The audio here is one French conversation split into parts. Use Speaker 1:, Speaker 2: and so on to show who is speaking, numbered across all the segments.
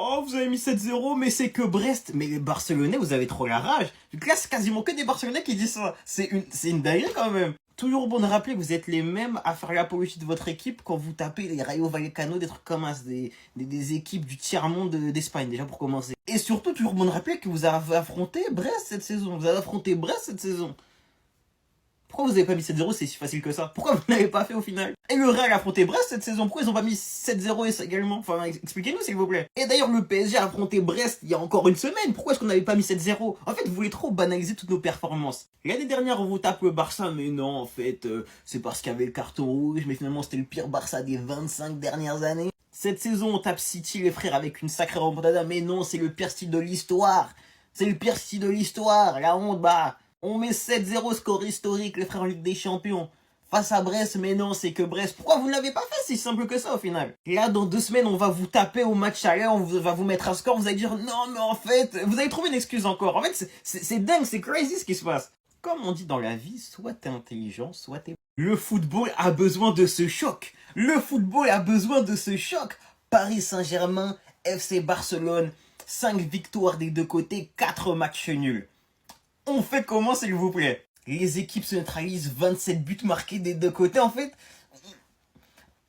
Speaker 1: Oh, vous avez mis 7-0, mais c'est que Brest. Mais les Barcelonais, vous avez trop la rage. Là, c'est quasiment que des Barcelonais qui disent ça. C'est une dinguerie quand même. Toujours bon de rappeler que vous êtes les mêmes à faire l'apologie de votre équipe quand vous tapez les Rayo Vallecano, des trucs comme ça, des équipes du tiers-monde d'Espagne, déjà pour commencer. Et surtout, toujours bon de rappeler que vous avez affronté Brest cette saison. Vous avez affronté Brest cette saison. Pourquoi vous avez pas mis 7-0, c'est si facile que ça? Pourquoi vous n'avez pas fait au final? Et le Real a affronté Brest cette saison, pourquoi ils ont pas mis 7-0 également? Enfin, expliquez-nous s'il vous plaît. Et d'ailleurs, le PSG a affronté Brest il y a encore une semaine, pourquoi est-ce qu'on n'avait pas mis 7-0? En fait, vous voulez trop banaliser toutes nos performances. L'année dernière, on vous tape le Barça, mais non, en fait, c'est parce qu'il y avait le carton rouge, mais finalement, c'était le pire Barça des 25 dernières années. Cette saison, on tape City, les frères, avec une sacrée remontada, mais non, c'est le pire style de l'histoire. C'est le pire style de l'histoire, la honte, bah... On met 7-0 score historique, les frères en Ligue des Champions. Face à Brest, mais non, c'est que Brest. Pourquoi vous ne l'avez pas fait? C'est simple que ça au final. Là, dans 2 semaines, on va vous taper au match aller, on va vous mettre un score, vous allez dire non, mais en fait, vous allez trouver une excuse encore. En fait, c'est dingue, c'est crazy ce qui se passe. Comme on dit dans la vie, soit t'es intelligent, soit t'es... Le football a besoin de ce choc. Le football a besoin de ce choc. Paris Saint-Germain, FC Barcelone, 5 victoires des deux côtés, 4 matchs nuls. On fait comment, s'il vous plaît? Les équipes se neutralisent, 27 buts marqués des deux côtés. En fait,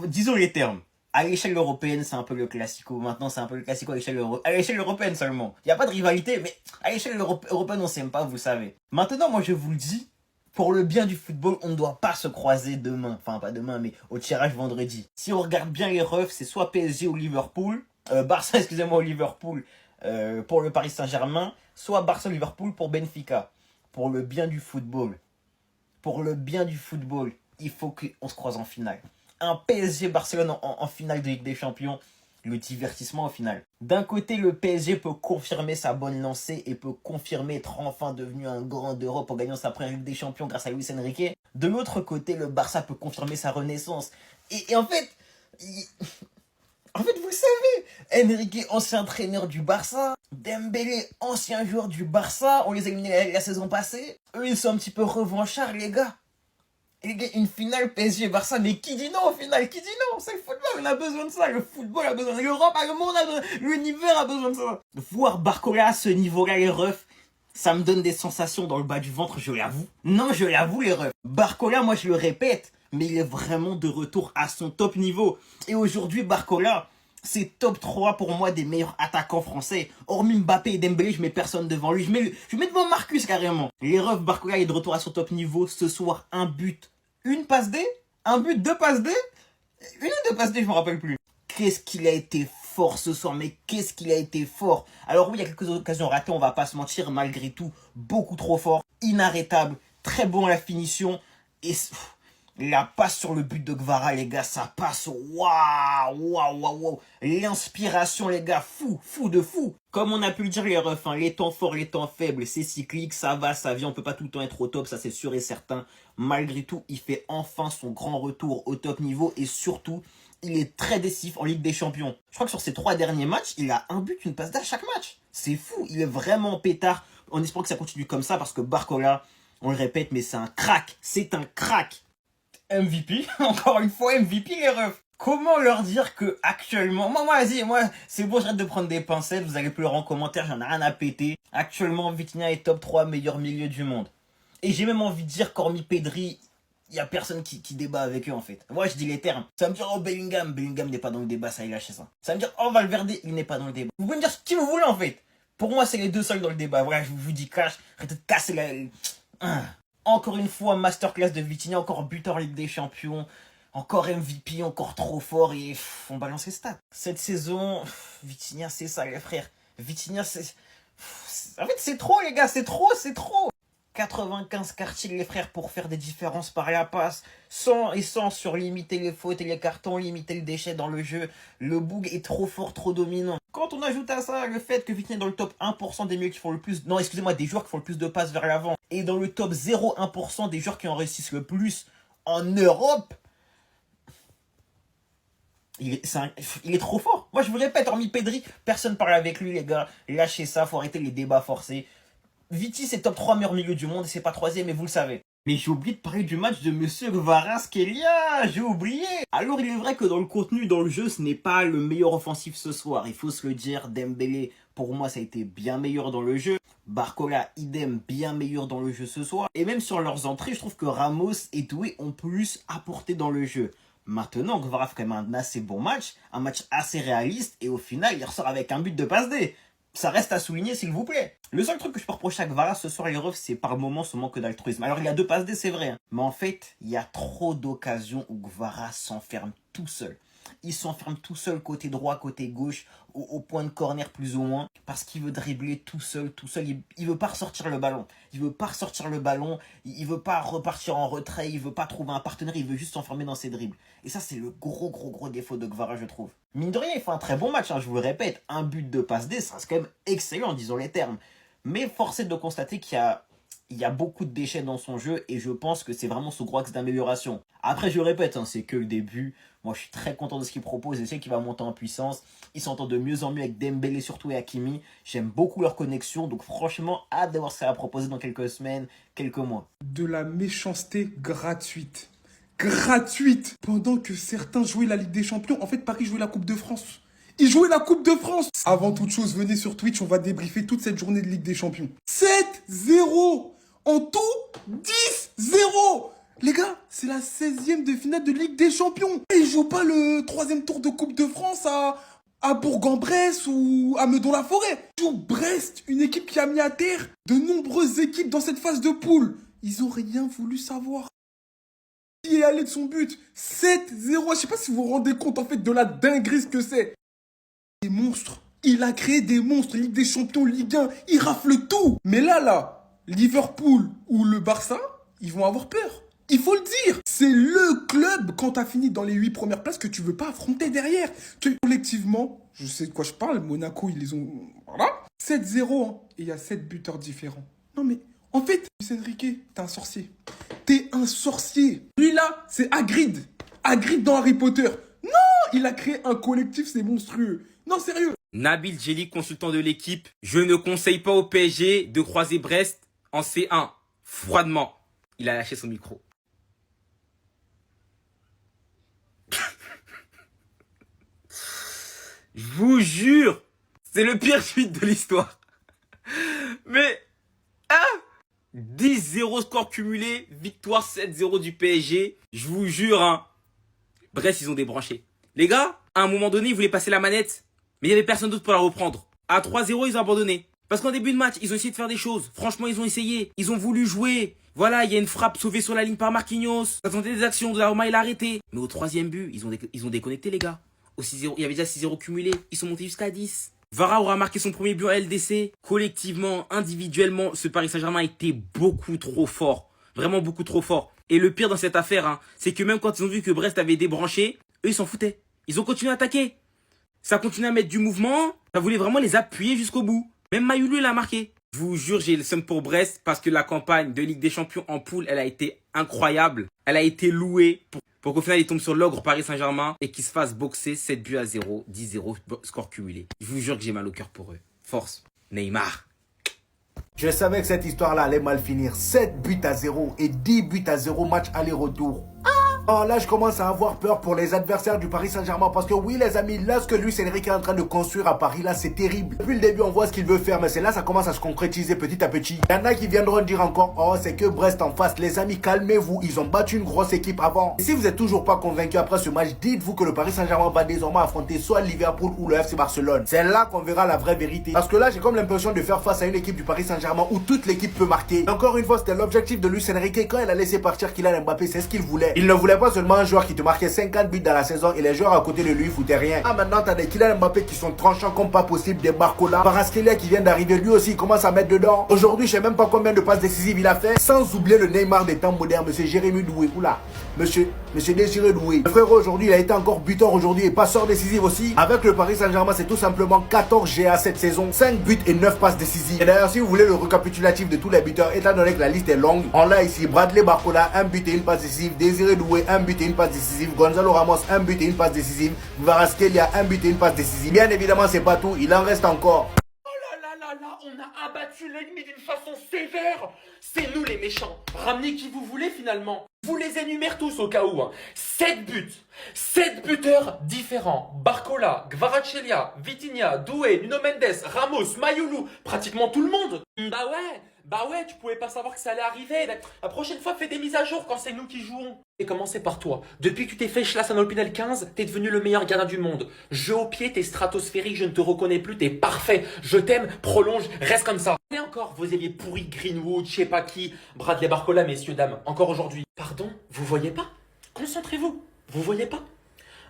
Speaker 1: disons les termes. À l'échelle européenne, c'est un peu le classico. Maintenant, c'est un peu le classico à l'échelle européenne seulement. Il n'y a pas de rivalité, mais à l'échelle européenne, on s'aime pas, vous savez. Maintenant, moi, je vous le dis, pour le bien du football, on ne doit pas se croiser demain. Enfin, pas demain, mais au tirage vendredi. Si on regarde bien les refs, c'est soit PSG ou Liverpool. Barça, excusez-moi, ou Liverpool pour le Paris Saint-Germain. Soit Barça-Liverpool pour Benfica. Pour le bien du football. Pour le bien du football, il faut qu'on se croise en finale. Un PSG-Barcelone en finale de Ligue des Champions, le divertissement au final. D'un côté, le PSG peut confirmer sa bonne lancée et peut confirmer être enfin devenu un grand d'Europe en gagnant sa première Ligue des Champions grâce à Luis Enrique. De l'autre côté, le Barça peut confirmer sa renaissance. Et en fait... En fait, vous savez, Enrique, ancien entraîneur du Barça, Dembélé, ancien joueur du Barça, on les a éliminés la saison passée. Eux, ils sont un petit peu revanchards, les gars. Et les gars, une finale PSG-Barça, mais qui dit non au final? Qui dit non? C'est le football, on a besoin de ça. Le football a besoin de l'Europe, le monde a besoin, l'univers a besoin de ça. Voir Barcola à ce niveau-là, les refs, ça me donne des sensations dans le bas du ventre, je l'avoue. Non, je l'avoue, les refs. Barcola, moi, je le répète, mais il est vraiment de retour à son top niveau. Et aujourd'hui, Barcola, c'est top 3 pour moi des meilleurs attaquants français. Hormis Mbappé et Dembélé, je mets personne devant lui. Je mets devant Marcus carrément. Les refs, Barcola est de retour à son top niveau. Ce soir, un but, une passe D, un but, 2 passes D, une ou 2 passes D, je me rappelle plus. Qu'est-ce qu'il a été fort ce soir, mais qu'est-ce qu'il a été fort. Alors oui, il y a quelques occasions ratées, on va pas se mentir, malgré tout, beaucoup trop fort, inarrêtable, très bon à la finition, et la passe sur le but de Gvara, les gars, ça passe, waouh, l'inspiration, les gars, fou de fou. Comme on a pu le dire, les refs, hein, les temps forts, les temps faibles, c'est cyclique, ça va, ça vient, on peut pas tout le temps être au top, ça c'est sûr et certain. Malgré tout, il fait enfin son grand retour au top niveau, et surtout, il est très décisif en Ligue des Champions. Je crois que sur ses 3 derniers matchs, il a un but, une passe d'à chaque match. C'est fou, il est vraiment pétard. On espère que ça continue comme ça, parce que Barcola, on le répète, mais c'est un crack, c'est un crack. MVP, encore une fois MVP les refs. Comment leur dire que actuellement, moi vas-y, moi c'est bon, j'arrête de prendre des pincettes, vous allez pleurer en commentaire, j'en ai rien à péter. Actuellement, Vitinha est top 3 meilleur milieu du monde. Et j'ai même envie de dire qu'hormis Pedri, il y a personne qui débat avec eux en fait. Moi je dis les termes. Ça va me dire oh Bellingham n'est pas dans le débat, ça il lâché ça. Ça va me dire oh Valverde, il n'est pas dans le débat. Vous pouvez me dire ce que vous voulez en fait. Pour moi c'est les deux seuls dans le débat. Voilà, je vous dis cash, arrêtez de casser la... Encore une fois, masterclass de Vitinha, encore buteur Ligue des Champions, encore MVP, encore trop fort et on balance les stats. Cette saison, Vitinha, c'est ça les frères. Vitinha, c'est... En fait, c'est trop les gars, c'est trop. 95 quartiers les frères pour faire des différences par la passe, sans sur limiter les fautes et les cartons, limiter le déchet dans le jeu. Le boug est trop fort, trop dominant. Quand on ajoute à ça le fait que Vitinha est dans le top 1% des milieux qui font le plus... Non, excusez-moi, des joueurs qui font le plus de passes vers l'avant. Et dans le top 0,1% des joueurs qui en réussissent le plus en Europe. Il est trop fort. Moi, je vous répète, hormis Pedri, personne parle avec lui, les gars. Lâchez ça, faut arrêter les débats forcés. Viti, c'est top 3 meilleurs milieux du monde et c'est pas troisième, mais vous le savez. Mais j'ai oublié de parler du match de Monsieur Kvaratskhelia, j'ai oublié. Alors il est vrai que dans le contenu, dans le jeu, ce n'est pas le meilleur offensif ce soir. Il faut se le dire, Dembélé, pour moi, ça a été bien meilleur dans le jeu. Barcola, idem, bien meilleur dans le jeu ce soir. Et même sur leurs entrées, je trouve que Ramos et Doué ont plus apporté dans le jeu. Maintenant, Kvara fait quand même un assez bon match, un match assez réaliste, et au final, il ressort avec un but de passe D. Ça reste à souligner, s'il vous plaît. Le seul truc que je peux reprocher à Kvara ce soir, les refs, c'est par moment ce manque d'altruisme. Alors, il y a 2 passes D, c'est vrai. Hein. Mais en fait, il y a trop d'occasions où Kvara s'enferme tout seul. Il s'enferme tout seul côté droit, côté gauche, au point de corner plus ou moins, parce qu'il veut dribbler tout seul. Il veut pas ressortir le ballon. Il veut veut pas repartir en retrait, il veut pas trouver un partenaire, il veut juste s'enfermer dans ses dribbles. Et ça, c'est le gros défaut de Kvara, je trouve. Mine de rien, il fait un très bon match, hein, je vous le répète. Un but de passe D, ça reste quand même excellent, disons les termes. Mais force est de constater qu'il y a beaucoup de déchets dans son jeu et je pense que c'est vraiment son gros axe d'amélioration. Après, je le répète, hein, c'est que le début. Moi, je suis très content de ce qu'il propose. Je sais qu'il va monter en puissance. Il s'entend de mieux en mieux avec Dembélé surtout et Hakimi. J'aime beaucoup leur connexion. Donc franchement, hâte de voir ce qu'elle va proposer dans quelques semaines, quelques mois.
Speaker 2: De la méchanceté gratuite. Gratuite. Pendant que certains jouaient la Ligue des Champions, en fait, Paris jouait la Coupe de France. Ils jouaient la Coupe de France. Avant toute chose, venez sur Twitch, on va débriefer toute cette journée de Ligue des Champions. 7-0. En tout, 10-0. Les gars, c'est la 16e de finale de Ligue des Champions. Et ils jouent pas le 3e tour de Coupe de France à Bourg-en-Bresse ou à Meudon-la-Forêt. Ils jouent Brest, une équipe qui a mis à terre de nombreuses équipes dans cette phase de poule. Ils ont rien voulu savoir. Qui est allé de son but 7-0. Je sais pas si vous vous rendez compte en fait de la dinguerie ce que c'est. Des monstres. Il a créé des monstres. Ligue des Champions, Ligue 1. Il rafle tout. Mais là, Liverpool ou le Barça, ils vont avoir peur. Il faut le dire. C'est le club, quand tu as fini dans les 8 premières places, que tu veux pas affronter derrière. Collectivement, je sais de quoi je parle. Monaco, ils les ont... Voilà. 7-0. Hein. Et il y a 7 buteurs différents. Non mais, en fait, Luis Enrique, t'es un sorcier. T'es un sorcier. Lui là, c'est Hagrid. Hagrid dans Harry Potter. Non, il a créé un collectif, c'est monstrueux. Non, sérieux.
Speaker 3: Nabil Djelli, consultant de l'équipe. Je ne conseille pas au PSG de croiser Brest en C1. Froidement. Il a lâché son micro. Je vous jure, c'est le pire tweet de l'histoire. Mais, 10-0 score cumulé, victoire 7-0 du PSG. Je vous jure, hein. Brest, ils ont débranché. Les gars, à un moment donné, ils voulaient passer la manette, mais il n'y avait personne d'autre pour la reprendre. À 3-0, ils ont abandonné. Parce qu'en début de match, ils ont essayé de faire des choses. Franchement, ils ont essayé. Ils ont voulu jouer. Voilà, il y a une frappe sauvée sur la ligne par Marquinhos. Ça tentait des actions, de la Roma, il a arrêté. Mais au 3e but, ils ont déconnecté, les gars. Au 6-0, il y avait déjà 6-0 cumulé. Ils sont montés jusqu'à 10. Vara aura marqué son premier but en LDC. Collectivement, individuellement, ce Paris Saint-Germain a été beaucoup trop fort. Vraiment beaucoup trop fort. Et le pire dans cette affaire, hein, c'est que même quand ils ont vu que Brest avait débranché, eux, ils s'en foutaient. Ils ont continué à attaquer. Ça continuait à mettre du mouvement. Ça voulait vraiment les appuyer jusqu'au bout. Même Mayoulou, il a marqué. Je vous jure, j'ai le seum pour Brest parce que la campagne de Ligue des Champions en poule, elle a été incroyable. Elle a été louée pour qu'au final, il tombe sur l'ogre Paris Saint-Germain et qu'il se fasse boxer 7-0, 10-0, score cumulé. Je vous jure que j'ai mal au cœur pour eux. Force, Neymar.
Speaker 4: Je savais que cette histoire-là allait mal finir. 7-0 et 10-0 match aller-retour. Alors là, je commence à avoir peur pour les adversaires du Paris Saint-Germain parce que oui, les amis, là, ce que Luis Enrique est en train de construire à Paris, là, c'est terrible. Depuis le début, on voit ce qu'il veut faire, mais c'est là, ça commence à se concrétiser petit à petit. Il y en a qui viendront dire encore, oh, c'est que Brest en face. Les amis, calmez-vous, ils ont battu une grosse équipe avant. Et si vous êtes toujours pas convaincu après ce match, dites-vous que le Paris Saint-Germain va désormais affronter soit Liverpool ou le FC Barcelone. C'est là qu'on verra la vraie vérité. Parce que là, j'ai comme l'impression de faire face à une équipe du Paris Saint-Germain où toute l'équipe peut marquer. Et encore une fois, c'était l'objectif de Luis Enrique quand il a laissé partir Kylian Mbappé, c'est ce qu'il voulait. Il ne voulait pas seulement un joueur qui te marquait 50 buts dans la saison et les joueurs à côté de lui foutaient rien. Ah, maintenant t'as des Kylian Mbappé qui sont tranchants comme pas possible, des Barcola. Kvaratskhelia qui vient d'arriver, lui aussi il commence à mettre dedans. Aujourd'hui, je sais même pas combien de passes décisives il a fait. Sans oublier le Neymar des temps modernes, monsieur Jérémy Doué. Oula, monsieur Désiré Doué. Le frère aujourd'hui, il a été encore buteur aujourd'hui et passeur décisif aussi. Avec le Paris Saint-Germain, c'est tout simplement 14 GA cette saison, 5 buts et 9 passes décisives. Et d'ailleurs, si vous voulez le récapitulatif de tous les buteurs, étant donné que la liste est longue, on l'a ici: Bradley Barcola, 1 but et une passe décisive; Désiré Doué, 1 but et une passe décisive; Gonzalo Ramos, 1 but et une passe décisive; Kvaratskhelia, 1 but et une passe décisive. Bien évidemment, c'est pas tout, il en reste encore.
Speaker 2: Oh là là là là,
Speaker 5: On a abattu l'ennemi d'une façon sévère. C'est nous les méchants. Ramenez qui vous voulez finalement. Vous les énumère tous au cas où. 7 buts. 7 buteurs différents. Barcola, Kvaratskhelia, Vitinha, Doué, Nuno Mendes, Ramos, Mayulu. Pratiquement tout le monde. Bah ouais, tu pouvais pas savoir que ça allait arriver. La prochaine fois, fais des mises à jour quand c'est nous qui jouons. Et commencez par toi. Depuis que tu t'es fait chlasse en Olpinel 15, t'es devenu le meilleur gardien du monde. Jeu au pied, t'es stratosphérique, je ne te reconnais plus, t'es parfait. Je t'aime, prolonge, reste comme ça. Et encore, vos ailiers pourris, Greenwood, je sais pas qui, Bradley Barcola, messieurs, dames, encore aujourd'hui. Pardon, vous voyez pas? Concentrez-vous, vous voyez pas?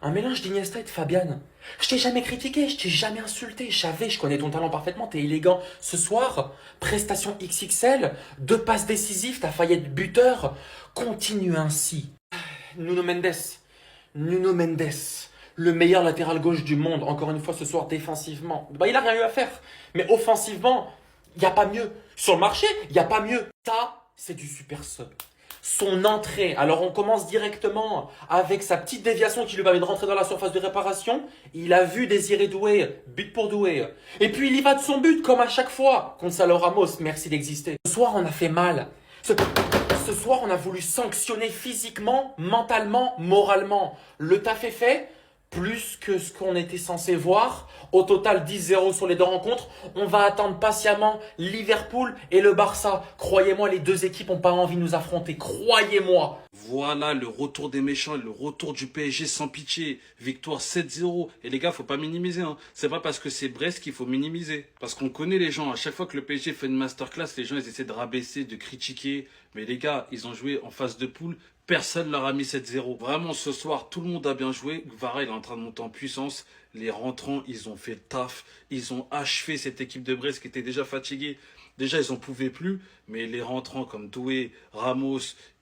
Speaker 5: Un mélange d'Iniesta et de Fabian. Je t'ai jamais critiqué, je t'ai jamais insulté. Je connais ton talent parfaitement, t'es élégant. Ce soir, prestation XXL, 2 passes décisives, t'as failli être buteur. Continue ainsi. Nuno Mendes, le meilleur latéral gauche du monde, encore une fois ce soir défensivement. Il a rien eu à faire, mais offensivement, il n'y a pas mieux. Sur le marché, il n'y a pas mieux. Ça, c'est du super sub. Son entrée, alors on commence directement avec sa petite déviation qui lui permet de rentrer dans la surface de réparation. Il a vu Désiré Doué, but pour Doué. Et puis il y va de son but comme à chaque fois. Gonzalo Ramos, merci d'exister. Ce soir on a fait mal. Ce soir on a voulu sanctionner physiquement, mentalement, moralement. Le taf est fait. Plus que ce qu'on était censé voir. Au total, 10-0 sur les 2 rencontres. On va attendre patiemment Liverpool et le Barça. Croyez-moi, les 2 équipes n'ont pas envie de nous affronter. Croyez-moi.
Speaker 6: Voilà le retour des méchants et le retour du PSG sans pitié. Victoire 7-0. Et les gars, faut pas minimiser. Hein. C'est pas parce que c'est Brest qu'il faut minimiser. Parce qu'on connaît les gens. À chaque fois que le PSG fait une masterclass, les gens ils essaient de rabaisser, de critiquer. Mais les gars, ils ont joué en phase de poule. Personne leur a mis 7-0. Vraiment, ce soir, tout le monde a bien joué. Gvara, il est en train de monter en puissance. Les rentrants, ils ont fait le taf. Ils ont achevé cette équipe de Brest qui était déjà fatiguée. Déjà, ils en pouvaient plus. Mais les rentrants comme Doué, Ramos,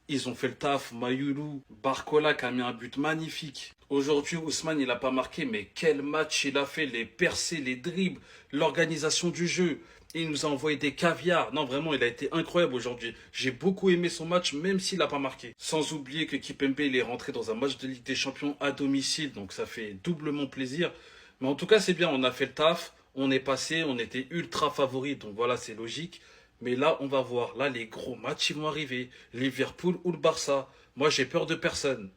Speaker 6: ils ont fait le taf. Mayulu, Barcola qui a mis un but magnifique. Aujourd'hui, Ousmane, il n'a pas marqué. Mais quel match il a fait. Les percées, les dribbles, l'organisation du jeu. Il nous a envoyé des caviars. Non, vraiment, il a été incroyable aujourd'hui. J'ai beaucoup aimé son match, même s'il n'a pas marqué. Sans oublier que Kipembe, il est rentré dans un match de Ligue des Champions à domicile. Donc, ça fait doublement plaisir. Mais en tout cas, c'est bien. On a fait le taf. On est passé. On était ultra favoris. Donc, voilà, c'est logique. Mais là, on va voir. Là, les gros matchs, ils vont arriver. Liverpool ou le Barça. Moi, j'ai peur de personne.